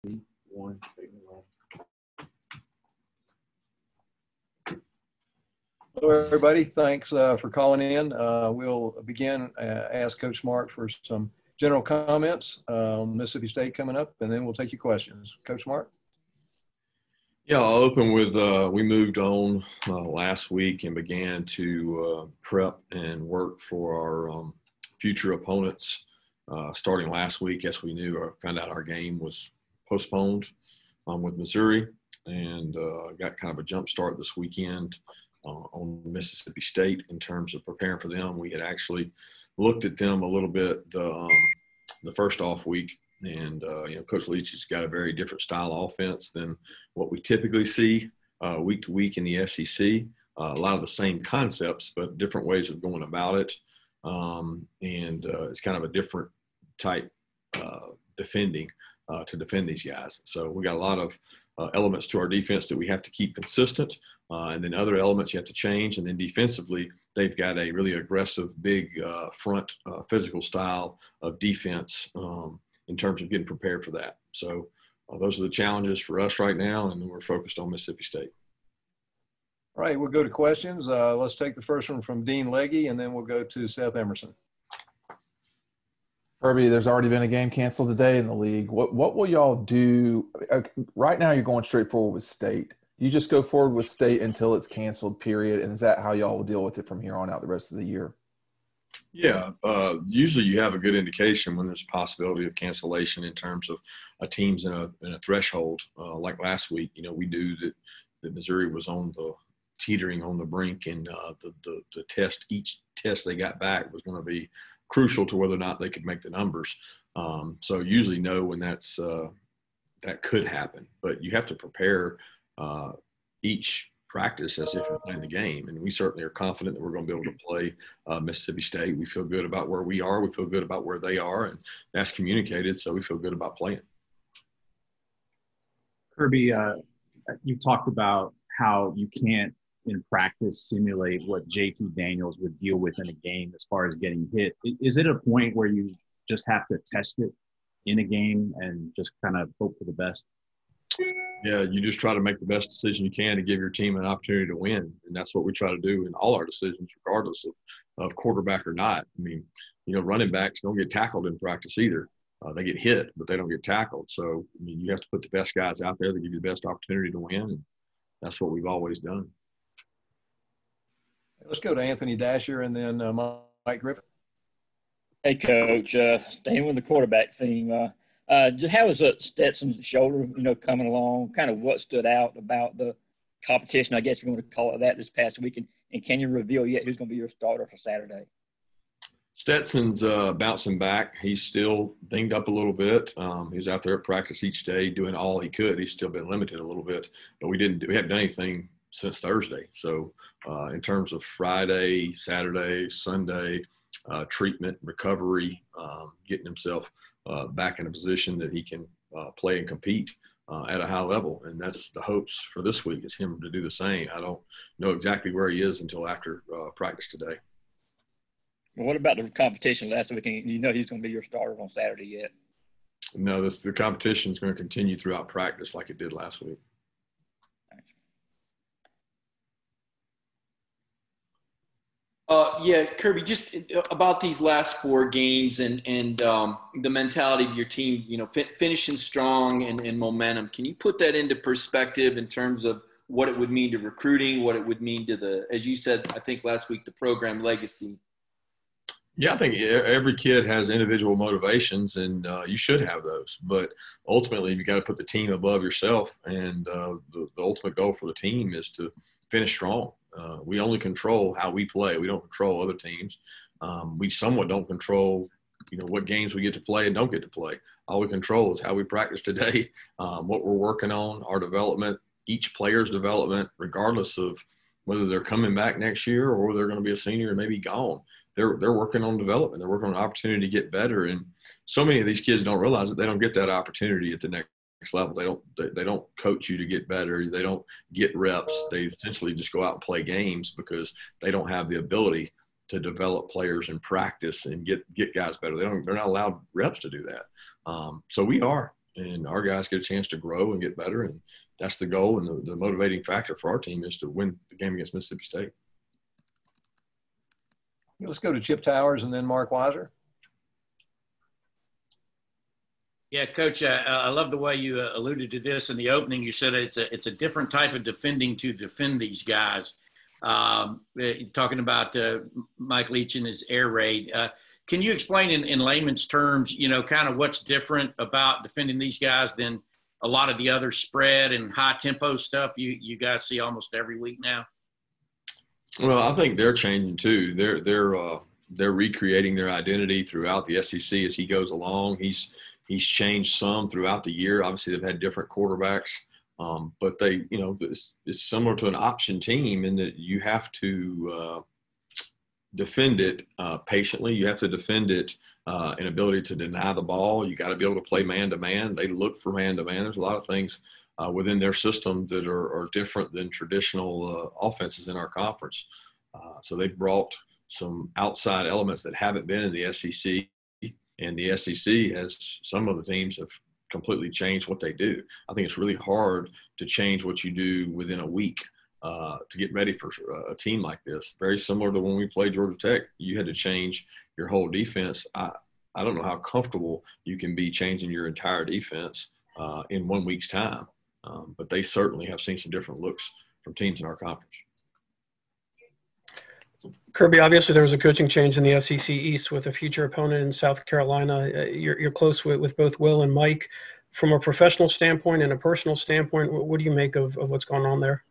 One. Hello, everybody. Thanks for calling in. We'll begin, ask Coach Smart for some general comments on Mississippi State coming up, and then we'll take your questions. Coach Smart? Yeah, I'll open with we moved on last week and began to prep and work for our future opponents starting last week. As we knew, or found out our game was postponed with Missouri, and got kind of a jump start this weekend on Mississippi State in terms of preparing for them. We had actually looked at them a little bit the first off week, and Coach Leach has got a very different style offense than what we typically see week to week in the SEC. A lot of the same concepts, but different ways of going about it, and it's kind of a different type defending to defend these guys. So we got a lot of elements to our defense that we have to keep consistent, and then other elements you have to change. And then defensively, they've got a really aggressive, big front physical style of defense in terms of getting prepared for that. So those are the challenges for us right now, and we're focused on Mississippi State. All right, we'll go to questions. Let's take the first one from Dean Legge, and then we'll go to Seth Emerson. Kirby, there's already been a game canceled today in the league. What will y'all do? Right now you're going straight forward with State. You just go forward with State until it's canceled, period, and is that how y'all will deal with it from here on out the rest of the year? Yeah, usually you have a good indication when there's a possibility of cancellation in terms of a team's in a threshold. Like last week, we knew that Missouri was on the teetering on the brink, and the test, each test they got back was going to be crucial to whether or not they could make the numbers. So usually know when that could happen, but you have to prepare each practice as if you're playing the game. And we certainly are confident that we're going to be able to play Mississippi State. We feel good about where we are. We feel good about where they are, and that's communicated. So we feel good about playing. Kirby, you've talked about how you can't in practice simulate what JT Daniels would deal with in a game as far as getting hit. Is it a point where you just have to test it in a game and just kind of hope for the best? Yeah, you just try to make the best decision you can to give your team an opportunity to win. And that's what we try to do in all our decisions, regardless of quarterback or not. I mean, running backs don't get tackled in practice either. They get hit, but they don't get tackled. So, you have to put the best guys out there that give you the best opportunity to win. And that's what we've always done. Let's go to Anthony Dasher and then Mike Griffith. Hey, Coach. Staying with the quarterback theme, just how is Stetson's shoulder, coming along? Kind of what stood out about the competition, I guess you're going to call it that, this past week? And can you reveal yet who's going to be your starter for Saturday? Stetson's bouncing back. He's still dinged up a little bit. He's out there at practice each day doing all he could. He's still been limited a little bit, but we haven't done anything since Thursday. So in terms of Friday, Saturday, Sunday, treatment, recovery, getting himself back in a position that he can play and compete at a high level. And that's the hopes for this week, is him to do the same. I don't know exactly where he is until after practice today. Well, what about the competition last week? He's going to be your starter on Saturday yet? No, the competition is going to continue throughout practice like it did last week. Yeah, Kirby, just about these last four games and the mentality of your team, finishing strong and momentum. Can you put that into perspective in terms of what it would mean to recruiting, what it would mean to as you said, I think last week, the program legacy? Yeah, I think every kid has individual motivations, and you should have those. But ultimately, you got to put the team above yourself, and the ultimate goal for the team is to finish strong. We only control how we play. We don't control other teams. We somewhat don't control, what games we get to play and don't get to play. All we control is how we practice today, what we're working on, our development, each player's development, regardless of whether they're coming back next year or they're going to be a senior and maybe gone. They're working on development. They're working on an opportunity to get better. And so many of these kids don't realize that they don't get that opportunity at the next level. They don't coach you to get better. They don't get reps. They essentially just go out and play games because they don't have the ability to develop players in practice and get guys better. They're not allowed reps to do that. So we are. and our guys get a chance to grow and get better. And that's the goal. And the motivating factor for our team is to win the game against Mississippi State. Let's go to Chip Towers and then Mark Weiser. Yeah, Coach, I love the way you alluded to this in the opening. You said it's a different type of defending to defend these guys. Talking about Mike Leach and his air raid. Can you explain in layman's terms, kind of what's different about defending these guys than a lot of the other spread and high tempo stuff you guys see almost every week now? Well, I think they're changing too. They're recreating their identity throughout the SEC as he goes along. He's changed some throughout the year. Obviously, they've had different quarterbacks, but it's similar to an option team in that you have to defend it patiently. You have to defend it in ability to deny the ball. You got to be able to play man-to-man. They look for man-to-man. There's a lot of things within their system that are different than traditional offenses in our conference. So they brought some outside elements that haven't been in the SEC. And the SEC has some of the teams have completely changed what they do. I think it's really hard to change what you do within a week to get ready for a team like this. Very similar to when we played Georgia Tech. You had to change your whole defense. I don't know how comfortable you can be changing your entire defense in 1 week's time. But they certainly have seen some different looks from teams in our conference. Kirby, obviously there was a coaching change in the SEC East with a future opponent in South Carolina. You're close with both Will and Mike. From a professional standpoint and a personal standpoint, what do you make of what's going on there?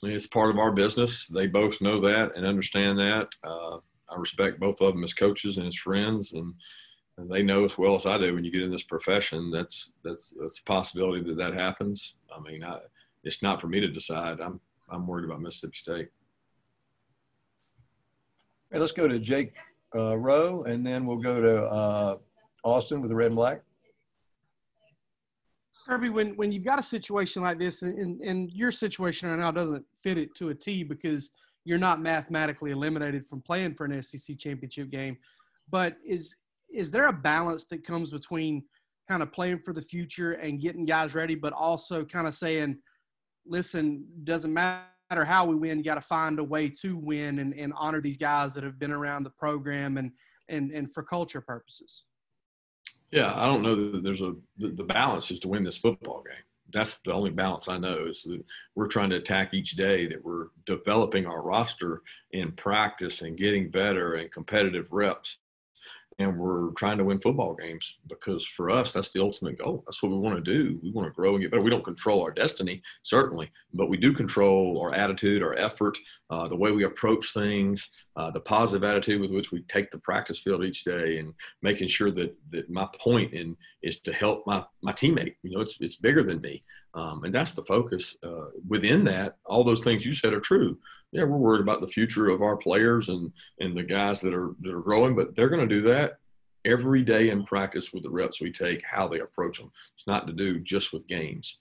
It's part of our business. They both know that and understand that. I respect both of them as coaches and as friends, and they know as well as I do when you get in this profession, that's a possibility that happens. I mean, it's not for me to decide. I'm worried about Mississippi State. Hey, let's go to Jake Rowe, and then we'll go to Austin with the red and black. Kirby, when you've got a situation like this, and your situation right now doesn't fit it to a T because you're not mathematically eliminated from playing for an SEC championship game, but is there a balance that comes between kind of playing for the future and getting guys ready, but also kind of saying, listen, doesn't matter how we win, you got to find a way to win and honor these guys that have been around the program and for culture purposes? Yeah, I don't know that there's the balance is to win this football game. That's the only balance I know is that we're trying to attack each day, that we're developing our roster in practice and getting better and competitive reps. And we're trying to win football games because for us, that's the ultimate goal. That's what we want to do. We want to grow and get better. We don't control our destiny, certainly, but we do control our attitude, our effort, the way we approach things, the positive attitude with which we take the practice field each day, and making sure that my point is to help my teammate. It's bigger than me. And that's the focus. Within that, all those things you said are true. Yeah, we're worried about the future of our players and the guys that are growing, but they're going to do that every day in practice with the reps we take, how they approach them. It's not to do just with games.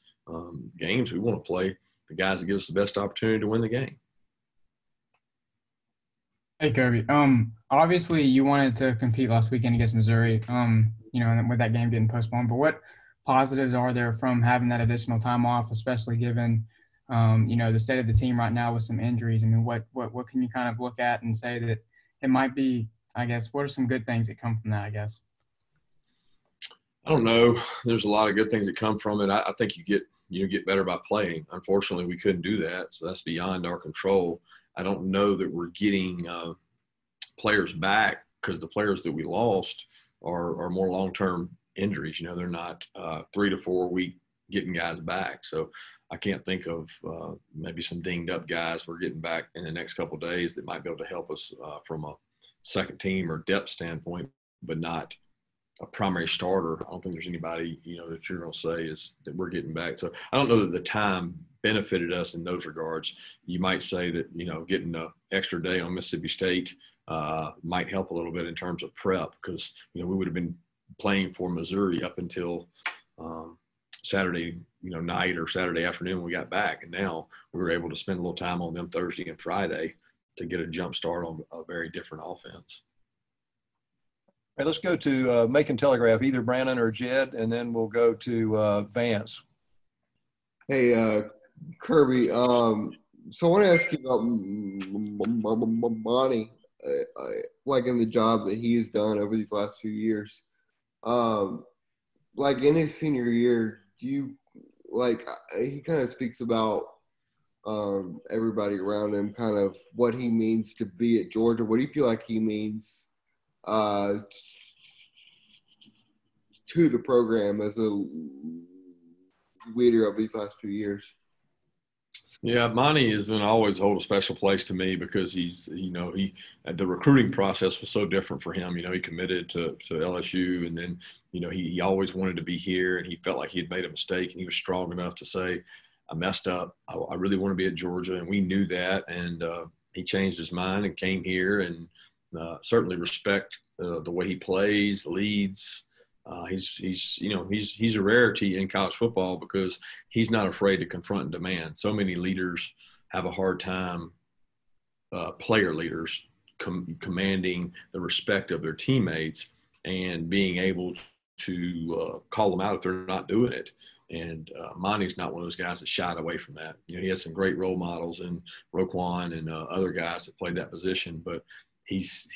Games, we want to play the guys that give us the best opportunity to win the game. Hey, Kirby. Obviously you wanted to compete last weekend against Missouri, and with that game getting postponed, but what positives are there from having that additional time off, especially given the state of the team right now with some injuries? I mean, what can you kind of look at and say that it might be, I guess, what are some good things that come from that, I guess? I don't know. There's a lot of good things that come from it. I think you get better by playing. Unfortunately, we couldn't do that, so that's beyond our control. I don't know that we're getting players back because the players that we lost are more long-term injuries. They're not 3 to 4 week getting guys back. So I can't think of maybe some dinged up guys we're getting back in the next couple of days that might be able to help us from a second team or depth standpoint, but not a primary starter. I don't think there's anybody, that you're going to say is that we're getting back. So I don't know that the time benefited us in those regards. You might say that, getting an extra day on Mississippi State might help a little bit in terms of prep because, we would have been playing for Missouri up until Saturday, night or Saturday afternoon when we got back. And now we were able to spend a little time on them Thursday and Friday to get a jump start on a very different offense. All right, let's go to Macon Telegraph, either Brandon or Jed, and then we'll go to Vance. Hey, Kirby. So I want to ask you about Monty, like in the job that he's done over these last few years. Like in his senior year, do you like he kind of speaks about everybody around him, kind of what he means to be at Georgia. What do you feel like he means to the program as a leader of these last few years? Yeah, Monty is going to always hold a special place to me because he's, the recruiting process was so different for him. He committed to LSU, and then, he always wanted to be here, and he felt like he had made a mistake, and he was strong enough to say, I messed up. I really want to be at Georgia, and we knew that, and he changed his mind and came here, and certainly respect the way he plays, leads. He's a rarity in college football because he's not afraid to confront and demand. So many leaders have a hard time, player leaders, commanding the respect of their teammates and being able to call them out if they're not doing it. And Monty's not one of those guys that shied away from that. He has some great role models in Roquan and other guys that played that position, but he's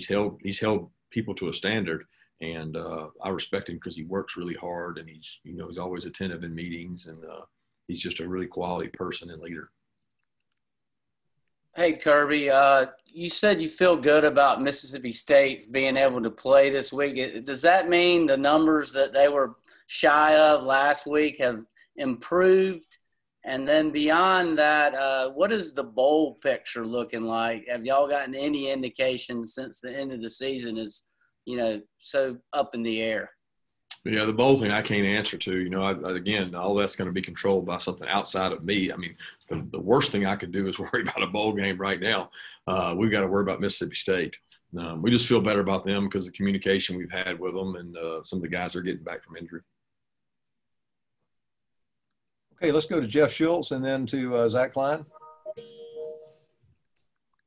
held people to a standard. And I respect him because he works really hard, and he's always attentive in meetings, and he's just a really quality person and leader. Hey, Kirby, you said you feel good about Mississippi State being able to play this week. Does that mean the numbers that they were shy of last week have improved? And then beyond that, what is the bowl picture looking like? Have y'all gotten any indication since the end of the season is so up in the air? Yeah, the bowl thing I can't answer to. Again, all that's going to be controlled by something outside of me. I mean, the worst thing I could do is worry about a bowl game right now. We've got to worry about Mississippi State. We just feel better about them because of the communication we've had with them, and some of the guys are getting back from injury. Okay, let's go to Jeff Schultz and then to Zach Klein.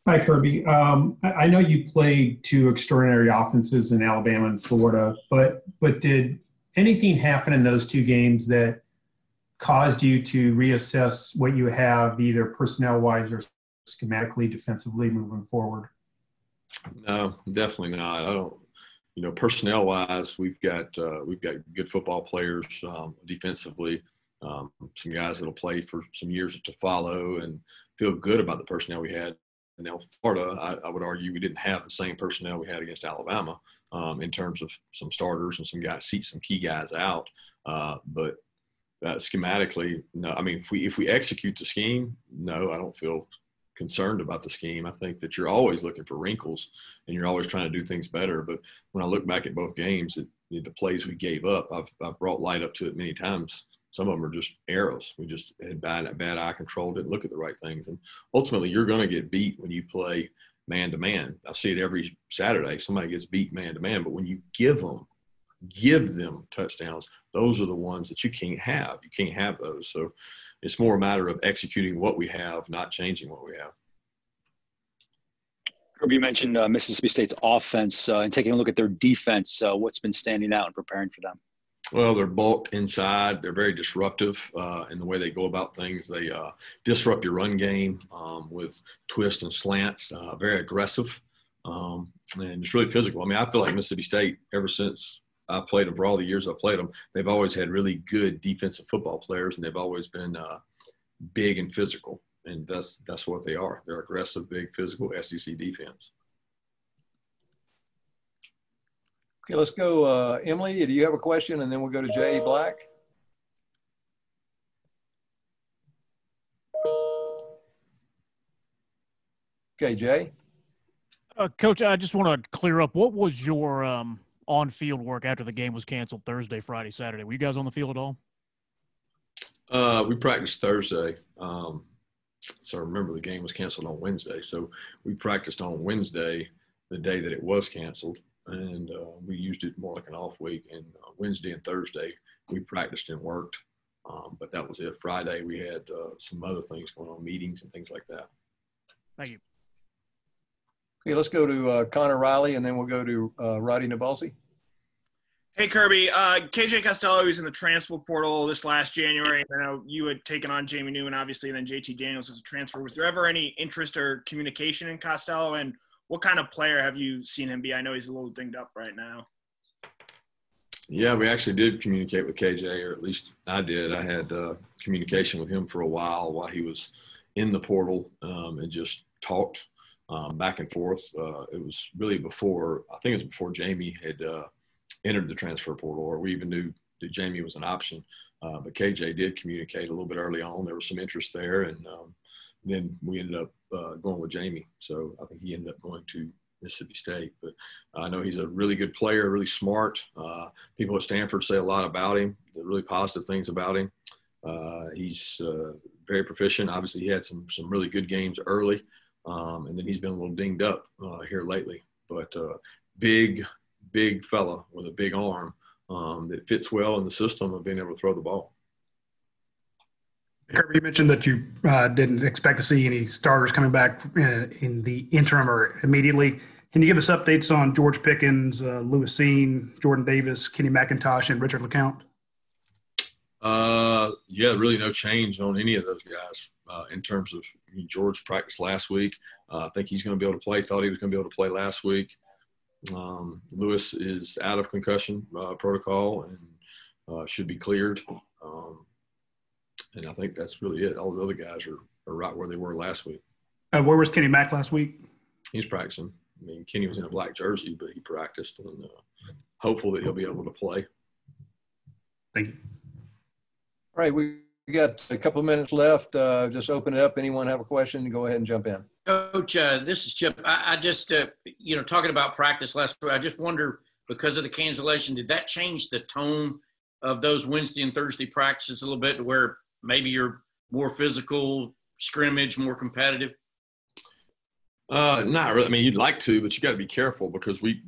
Hi, Kirby. I know you played two extraordinary offenses in Alabama and Florida, but did anything happen in those two games that caused you to reassess what you have, either personnel-wise or schematically, defensively moving forward? No, definitely not. I don't. Personnel-wise, we've got good football players defensively. Some guys that'll play for some years to follow, and feel good about the personnel we had. Now, Florida, I would argue we didn't have the same personnel we had against Alabama in terms of some starters and some key guys out. But schematically, no. I mean, if we execute the scheme, no, I don't feel concerned about the scheme. I think that you're always looking for wrinkles and you're always trying to do things better. But when I look back at both games, the plays we gave up, I've brought light up to it many times. Some of them are just arrows. We just had bad eye control, didn't look at the right things. And ultimately, you're going to get beat when you play man-to-man. I see it every Saturday. Somebody gets beat man-to-man. But when you give them touchdowns, those are the ones that you can't have. You can't have those. So it's more a matter of executing what we have, not changing what we have. Kirby, you mentioned Mississippi State's offense and taking a look at their defense. What's been standing out and preparing for them? Well, they're bulk inside. They're very disruptive in the way they go about things. They disrupt your run game with twists and slants, very aggressive, and it's really physical. I mean, I feel like Mississippi State, ever since I've played them, for all the years I've played them, they've always had really good defensive football players, and they've always been big and physical, and that's what they are. They're aggressive, big, physical SEC defense. Okay, let's go. Emily, do you have a question? And then we'll go to Jay Black. Okay, Jay. Coach, I just want to clear up. What was your on-field work after the game was canceled Thursday, Friday, Saturday? Were you guys on the field at all? We practiced Thursday. So I remember the game was canceled on Wednesday. So we practiced on Wednesday, the day that it was canceled. And we used it more like an off week. And Wednesday and Thursday, we practiced and worked. But that was it. Friday, we had some other things going on, meetings and things like that. Thank you. Okay, let's go to Connor Riley, and then we'll go to Roddy Nabalsi. Hey, Kirby. KJ Costello was in the transfer portal this last January. I know you had taken on Jamie Newman, obviously, and then JT Daniels as a transfer. Was there ever any interest or communication in Costello, and what kind of player have you seen him be? I know he's a little dinged up right now. Yeah, we actually did communicate with KJ, or at least I did. I had communication with him for a while he was in the portal, and just talked back and forth. It was really before – I think it was before Jamie had entered the transfer portal, or we even knew that Jamie was an option. But KJ did communicate a little bit early on. There was some interest there, and then we ended up going with Jamie. So I think he ended up going to Mississippi State. But I know he's a really good player, really smart. People at Stanford say a lot about him, really positive things about him. He's very proficient. Obviously, he had some really good games early, and then he's been a little dinged up here lately. But big fella with a big arm that fits well in the system of being able to throw the ball. Kirby, you mentioned that you didn't expect to see any starters coming back in the interim or immediately. Can you give us updates on George Pickens, Lewis Seen, Jordan Davis, Kenny McIntosh, and Richard LeCount? Yeah, really no change on any of those guys in terms of George practiced last week. I think he's going to be able to play. Thought he was going to be able to play last week. Lewis is out of concussion protocol and should be cleared. And I think that's really it. All the other guys are right where they were last week. Where was Kenny Mack last week? He's practicing. I mean, Kenny was in a black jersey, but he practiced, and hopeful that he'll be able to play. Thank you. All right, we got a couple of minutes left. Just open it up. Anyone have a question? Go ahead and jump in. Coach, this is Chip. I just, talking about practice last week, I just wonder, because of the cancellation, did that change the tone of those Wednesday and Thursday practices a little bit to where maybe you're more physical, scrimmage, more competitive? Not really. I mean, you'd like to, but you got to be careful because we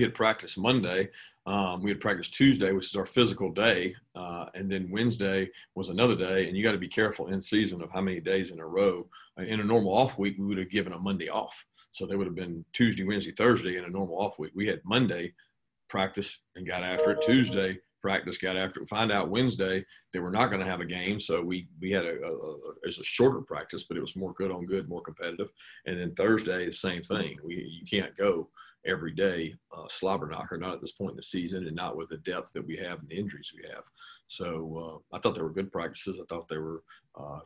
had practice Monday. We had practice Tuesday, which is our physical day, and then Wednesday was another day. And you got to be careful in season of how many days in a row. In a normal off week, we would have given a Monday off, so they would have been Tuesday, Wednesday, Thursday in a normal off week. We had Monday practice and got after it. Tuesday practice, got after it. Find out Wednesday they were not going to have a game, so we had a shorter practice, but it was more good on good, more competitive. And then Thursday, the same thing. You can't go every day slobber knocker, not at this point in the season, and not with the depth that we have and the injuries we have. So I thought they were good practices. I thought they were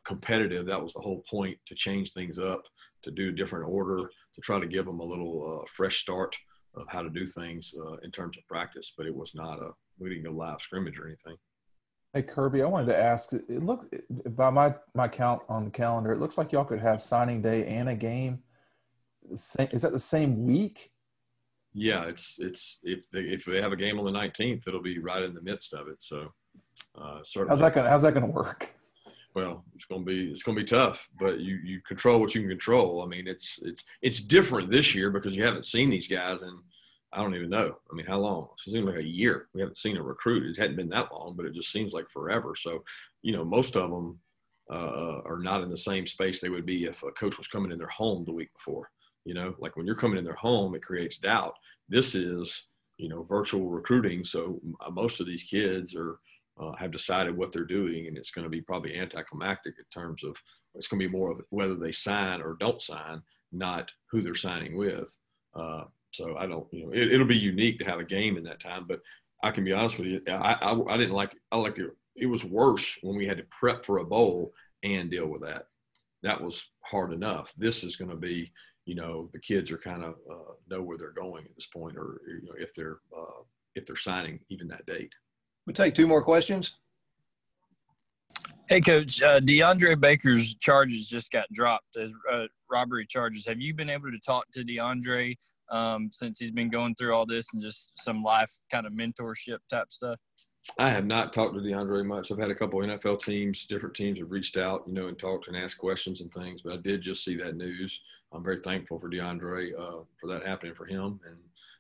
competitive. That was the whole point, to change things up, to do a different order, to try to give them a little fresh start of how to do things in terms of practice. But it was not we didn't go live scrimmage or anything. Hey, Kirby, I wanted to ask, it looks, by my count on the calendar, it looks like y'all could have signing day and a game. Is that the same week? Yeah, it's if they have a game on the 19th, it'll be right in the midst of it. So certainly. How's that gonna work? Well, it's gonna be tough, but you control what you can control. I mean, it's different this year because you haven't seen these guys in, I don't even know. I mean, how long? It seems like a year. We haven't seen a recruit. It hadn't been that long, but it just seems like forever. So, most of them are not in the same space they would be if a coach was coming in their home the week before. Like when you're coming in their home, it creates doubt. This is, virtual recruiting. So most of these kids have decided what they're doing, and it's going to be probably anticlimactic in terms of it's going to be more of whether they sign or don't sign, not who they're signing with. So I don't, it'll be unique to have a game in that time, but I can be honest with you. I didn't like it. It was worse when we had to prep for a bowl and deal with that. That was hard enough. This is going to be, the kids are kind of know where they're going at this point, or if they're signing even that date. We'll take two more questions. Hey, Coach. DeAndre Baker's charges just got dropped as robbery charges. Have you been able to talk to DeAndre since he's been going through all this and just some life kind of mentorship type stuff? I have not talked to DeAndre much. I've had a couple of NFL teams, different teams have reached out, and talked and asked questions and things, but I did just see that news. I'm very thankful for DeAndre for that happening for him, and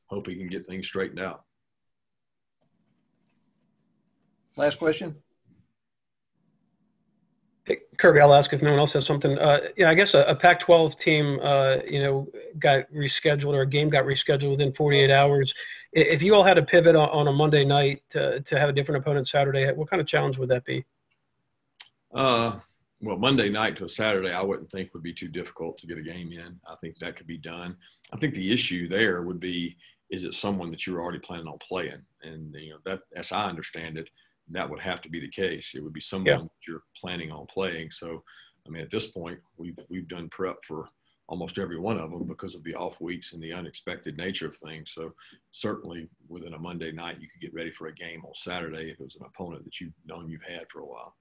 hope he can get things straightened out. Last question. Hey, Kirby, I'll ask if no one else has something. I guess a Pac-12 team, got rescheduled, or a game got rescheduled within 48 hours. If you all had to pivot on a Monday night to have a different opponent Saturday, what kind of challenge would that be? Well, Monday night to a Saturday, I wouldn't think would be too difficult to get a game in. I think that could be done. I think the issue there would be, is it someone that you're already planning on playing? And, that, as I understand it, that would have to be the case. It would be someone that you're planning on playing. So, I mean, at this point, we've done prep for almost every one of them because of the off weeks and the unexpected nature of things. So certainly within a Monday night, you could get ready for a game on Saturday if it was an opponent that you've known you've had for a while.